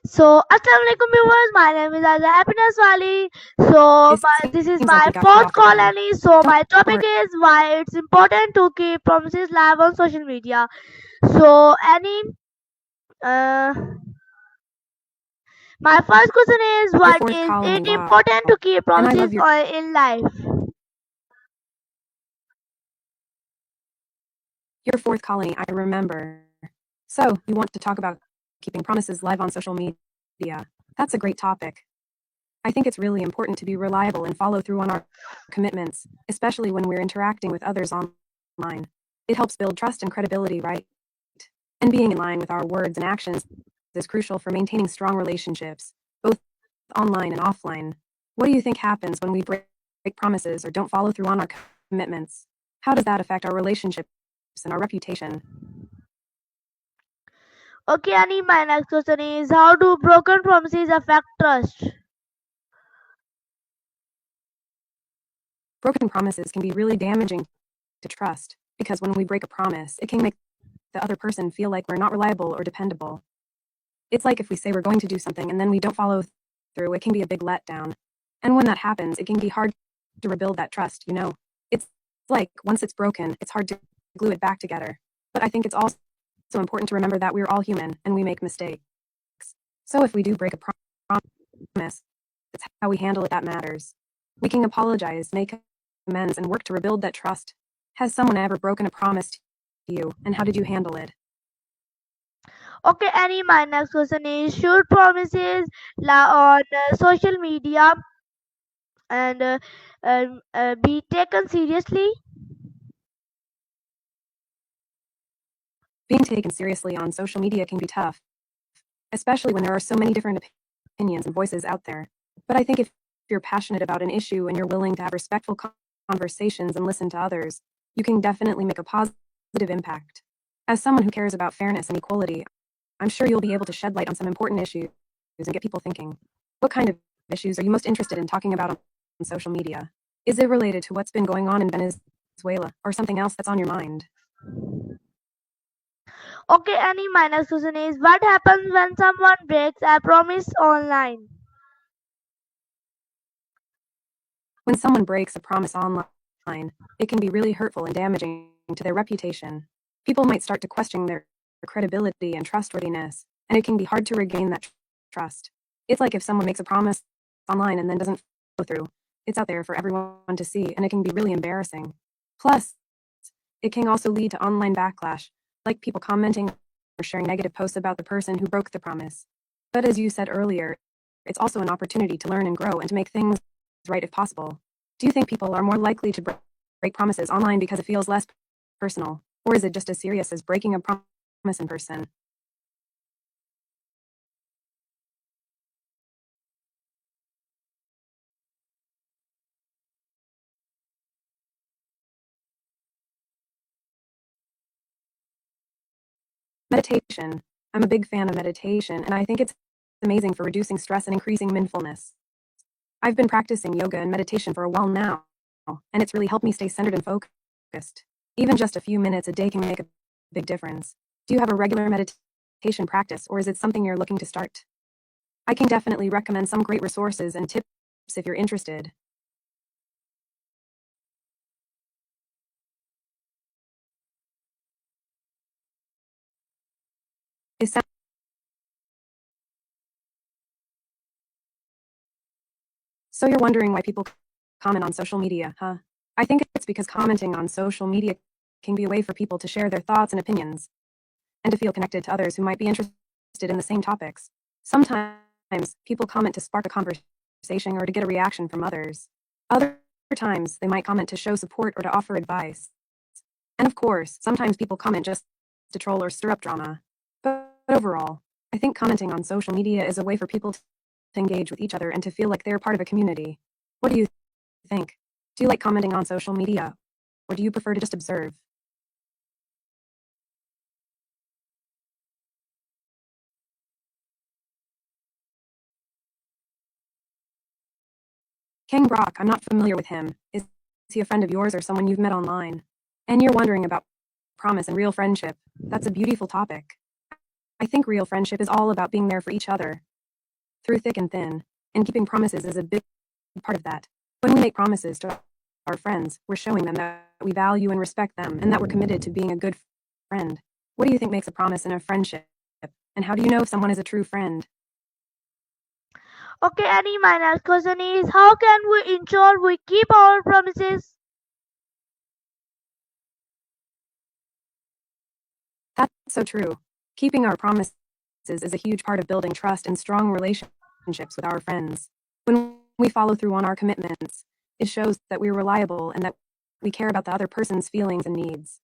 Assalamualaikum viewers. My name is Azza Happiness Wali. It This is seems like my we got cut fourth off call, again. Annie. So, Don't my topic worry. is why it's important to keep promises live on social media. So, Annie, uh, my first question is, Your what fourth is it calling, wow. important to keep And I love promises your in life? fourth calling, I remember. So, you want to talk about keeping promises live on social media. That's a great topic. I think it's really important to be reliable and follow through on our commitments, especially when we're interacting with others online. It helps build trust and credibility, right? And being in line with our words and actions is crucial for maintaining strong relationships, both online and offline. What do you think happens when we break promises or don't follow through on our commitments? How does that affect our relationships and our reputation? Okay, Annie, my next question is, how do broken promises affect trust? Broken promises can be really damaging to trust because when we break a promise, it can make the other person feel like we're not reliable or dependable. It's like if we say we're going to do something and then we don't follow through, it can be a big letdown. And when that happens, it can be hard to rebuild that trust. It's like once it's broken, it's hard to glue it back together. But I think it's also important to remember that we're all human and we make mistakes. So if we do break a promise, it's how we handle it that matters. We can apologize, make amends, and work to rebuild that trust. Has someone ever broken a promise to you, and how did you handle it? Okay, Annie, my next question is, should promises on social media and be taken seriously? Being taken seriously on social media can be tough, especially when there are so many different opinions and voices out there. But I think if you're passionate about an issue and you're willing to have respectful conversations and listen to others, you can definitely make a positive impact. As someone who cares about fairness and equality, I'm sure you'll be able to shed light on some important issues and get people thinking. What kind of issues are you most interested in talking about on social media? Is it related to what's been going on in Venezuela or something else that's on your mind? Okay, Annie, my next question is, what happens when someone breaks a promise online? When someone breaks a promise online, it can be really hurtful and damaging to their reputation. People might start to question their credibility and trustworthiness, and it can be hard to regain that trust. It's like if someone makes a promise online and then doesn't follow through. It's out there for everyone to see, and it can be really embarrassing. Plus, it can also lead to online backlash, like people commenting or sharing negative posts about the person who broke the promise. But as you said earlier, it's also an opportunity to learn and grow and to make things right if possible. Do you think people are more likely to break promises online because it feels less personal? Or is it just as serious as breaking a promise in person? Meditation. I'm a big fan of meditation, and I think it's amazing for reducing stress and increasing mindfulness. I've been practicing yoga and meditation for a while now, and it's really helped me stay centered and focused. Even just a few minutes a day can make a big difference. Do you have a regular meditation practice, or is it something you're looking to start? I can definitely recommend some great resources and tips if you're interested. Is some- So you're wondering why people comment on social media, huh? I think it's because commenting on social media can be a way for people to share their thoughts and opinions and to feel connected to others who might be interested in the same topics. Sometimes people comment to spark a conversation or to get a reaction from others. Other times, they might comment to show support or to offer advice. And of course, sometimes people comment just to troll or stir up drama. But overall, I think commenting on social media is a way for people to engage with each other and to feel like they're part of a community. What do you think? Do you like commenting on social media, or do you prefer to just observe? King Brock, I'm not familiar with him. Is he a friend of yours or someone you've met online? And you're wondering about promise and real friendship. That's a beautiful topic. I think real friendship is all about being there for each other. through thick and thin, and keeping promises is a big part of that. When we make promises to our friends, we're showing them that we value and respect them and that we're committed to being a good friend. What do you think makes a promise in a friendship? And how do you know if someone is a true friend? Okay, Annie, my next question is how can we ensure we keep our promises? That's so true. Keeping our promises is a huge part of building trust and strong relationships with our friends. When we follow through on our commitments, it shows that we're reliable and that we care about the other person's feelings and needs.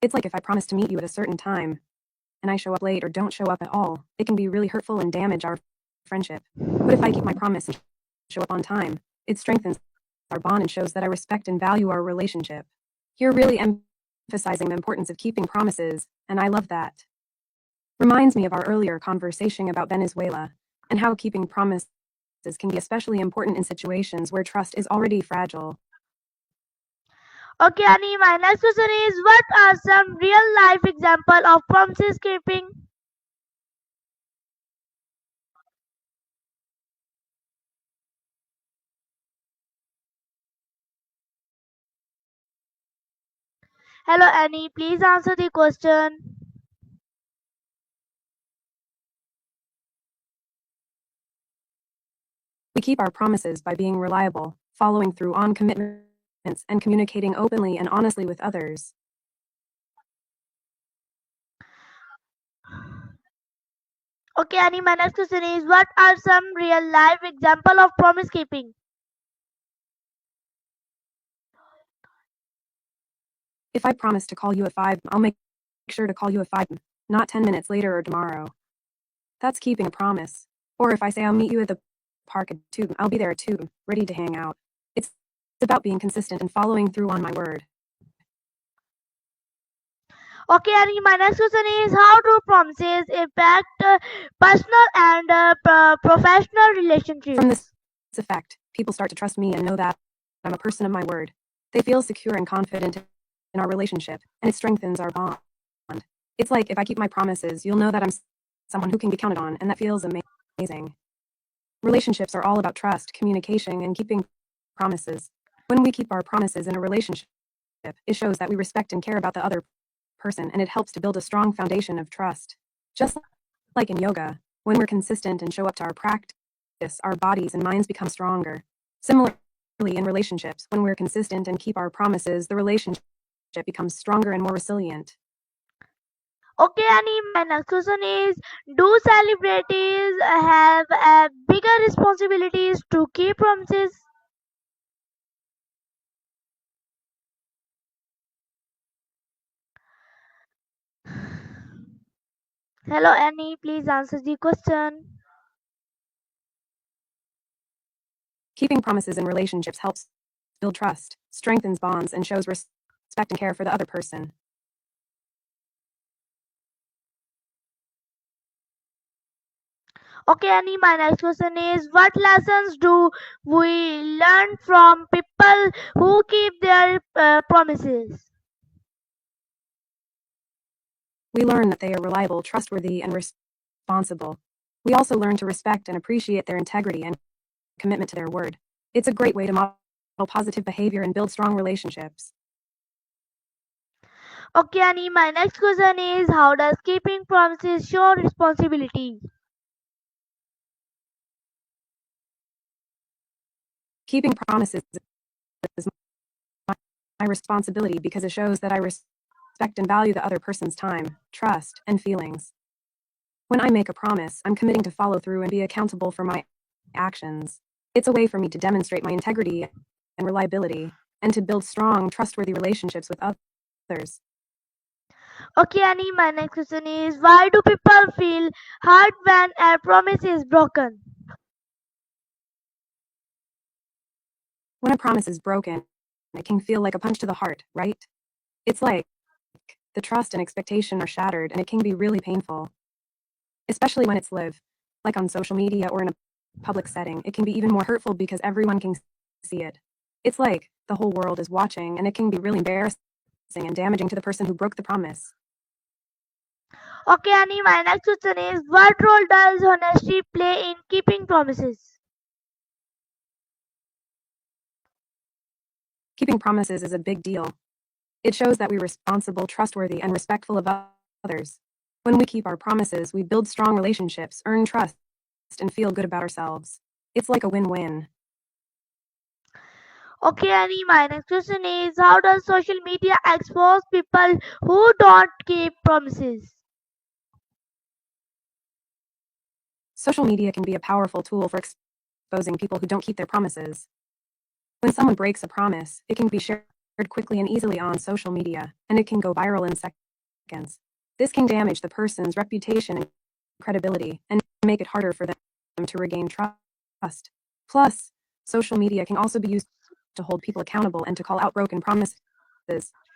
It's like if I promise to meet you at a certain time and I show up late or don't show up at all, it can be really hurtful and damage our friendship. But if I keep my promise and show up on time, it strengthens our bond and shows that I respect and value our relationship. You're really emphasizing the importance of keeping promises, and I love that. Reminds me of our earlier conversation about Venezuela and how keeping promises can be especially important in situations where trust is already fragile. Okay, Annie, my next question is what are some real life examples of promises keeping? Hello, Annie, please answer the question. We keep our promises by being reliable, following through on commitments, and communicating openly and honestly with others. Okay, Annie, my next question is what are some real life examples of promise keeping? If I promise to call you at 5, I'll make sure to call you at 5, not 10 minutes later or tomorrow. That's keeping a promise. Or if I say I'll meet you at the park at 2, I'll be there at 2, ready to hang out. It's about being consistent and following through on my word. Okay, Annie, my next question is how do promises impact personal and professional From relationships? this effect, people start to trust me and know that I'm a person of my word. They feel secure and confident in our relationship, and it strengthens our bond. It's like if I keep my promises, you'll know that I'm someone who can be counted on, and that feels amazing. Relationships are all about trust, communication, and keeping promises. When we keep our promises in a relationship, it shows that we respect and care about the other person, and it helps to build a strong foundation of trust. Just like in yoga, when we're consistent and show up to our practice, our bodies and minds become stronger. Similarly, in relationships, when we're consistent and keep our promises, the relationship becomes stronger and more resilient. Okay, Annie, my next question is do celebrities have bigger responsibilities to keep promises? Hello, Annie, please answer the question. Keeping promises in relationships helps build trust, strengthens bonds, and shows respect and care for the other person. Okay, Annie, my next question is what lessons do we learn from people who keep their promises? We learn that they are reliable, trustworthy, and responsible. We also learn to respect and appreciate their integrity and commitment to their word. It's a great way to model positive behavior and build strong relationships. Okay, Annie, my next question is how does keeping promises show responsibility? Keeping promises is my responsibility because it shows that I respect and value the other person's time, trust, and feelings. When I make a promise, I'm committing to follow through and be accountable for my actions. It's a way for me to demonstrate my integrity and reliability and to build strong, trustworthy relationships with others. Okay, Annie, my next question is why do people feel hurt when a promise is broken? When a promise is broken, it can feel like a punch to the heart, right? It's like the trust and expectation are shattered, and it can be really painful, especially when it's live, like on social media or in a public setting. It can be even more hurtful because everyone can see it. It's like the whole world is watching, and it can be really embarrassing and damaging to the person who broke the promise. Okay, Annie, my next question is what role does honesty play in keeping promises? Keeping promises is a big deal. It shows that we're responsible, trustworthy, and respectful of others. When we keep our promises, we build strong relationships, earn trust, and feel good about ourselves. It's like a win win. Okay, Annie, my next question is how does social media expose people who don't keep promises? Social media can be a powerful tool for exposing people who don't keep their promises. When someone breaks a promise, it can be shared quickly and easily on social media, and it can go viral in seconds. This can damage the person's reputation and credibility and make it harder for them to regain trust. Plus, social media can also be used to hold people accountable and to call out broken promises,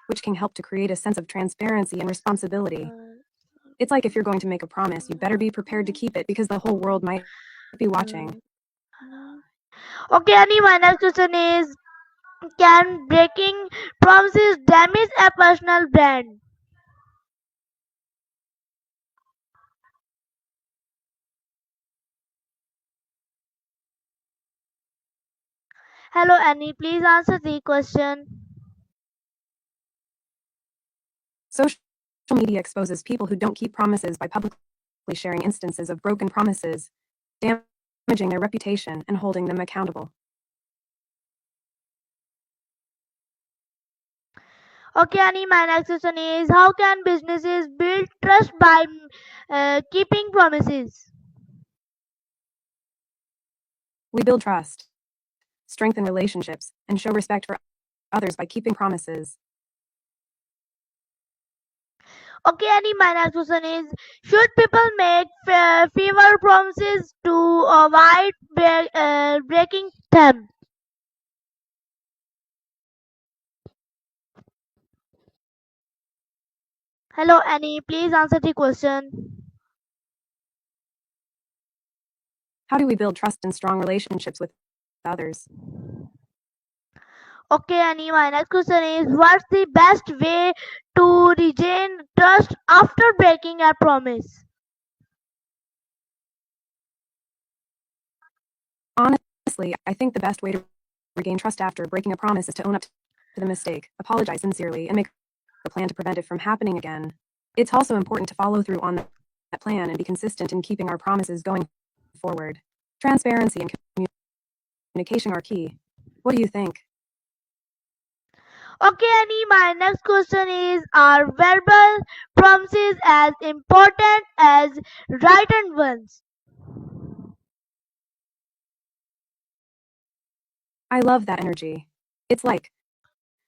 which can help to create a sense of transparency and responsibility. It's like if you're going to make a promise, you better be prepared to keep it because the whole world might be watching. Okay, Annie, my next question is can breaking promises damage a personal brand? Hello, Annie, please answer the question. Social media exposes people who don't keep promises by publicly sharing instances of broken promises, damaging their reputation, and holding them accountable. Okay, Annie, my next question is how can businesses build trust by keeping promises? We build trust, strengthen relationships, and show respect for others by keeping promises. Okay, Annie, my next question is should people make fewer promises to avoid breaking them? Hello, Annie, please answer the question. How do we build trust and strong relationships with others? Okay, Annie, my next question is what's the best way to regain trust after breaking a promise? Honestly, I think the best way to regain trust after breaking a promise is to own up to the mistake, apologize sincerely, and make a plan to prevent it from happening again. It's also important to follow through on that plan and be consistent in keeping our promises going forward. Transparency and communication are key. What do you think? Okay, Annie, my next question is are verbal promises as important as written ones? I love that energy. It's like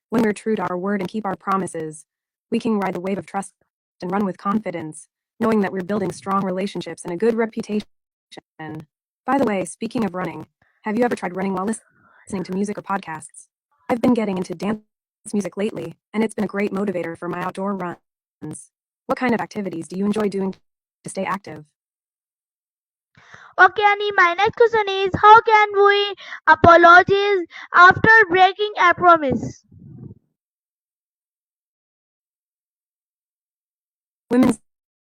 when we're true to our word and keep our promises, we can ride the wave of trust and run with confidence, knowing that we're building strong relationships and a good reputation. By the way, speaking of running, have you ever tried running while listening to music or podcasts? I've been getting into dance music lately, and it's been a great motivator for my outdoor runs. What kind of activities do you enjoy doing to stay active? Okay, Annie, my next question is how can we apologize after breaking a promise? Women's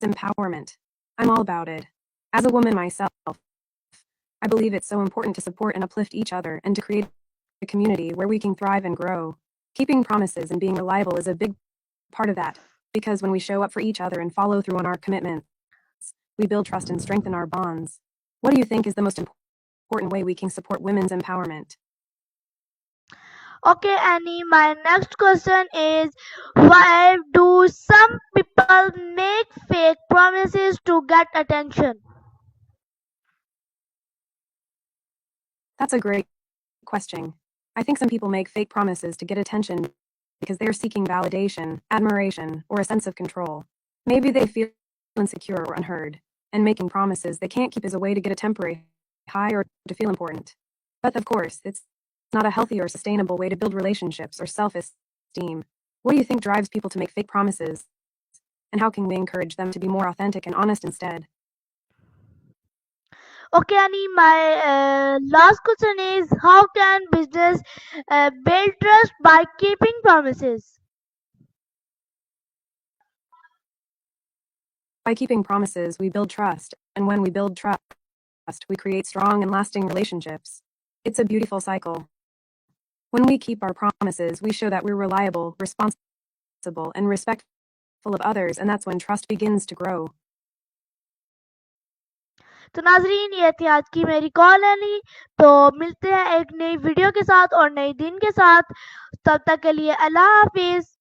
empowerment. I'm all about it. As a woman myself, I believe it's so important to support and uplift each other and to create a community where we can thrive and grow. Keeping promises and being reliable is a big part of that, because when we show up for each other and follow through on our commitments, we build trust and strengthen our bonds. What do you think is the most important way we can support women's empowerment? Okay, Annie, my next question is why do some people make fake promises to get attention? That's a great question. I think some people make fake promises to get attention because they're seeking validation, admiration, or a sense of control. Maybe they feel insecure or unheard, and making promises they can't keep is a way to get a temporary high or to feel important. But of course, it's not a healthy or sustainable way to build relationships or self esteem. What do you think drives people to make fake promises? And how can we encourage them to be more authentic and honest instead? Okay, Annie, my last question is how can business build trust by keeping promises? By keeping promises, we build trust, and when we build trust, we create strong and lasting relationships. It's a beautiful cycle. When we keep our promises, we show that we're reliable, responsible, and respectful of others, and that's when trust begins to grow. तो नाजरीन, ये थी आज की मेरी colony. तो मिलते हैं एक नई वीडियो के साथ और नए दिन के साथ। तब तक के लिए अल्लाह हाफिज।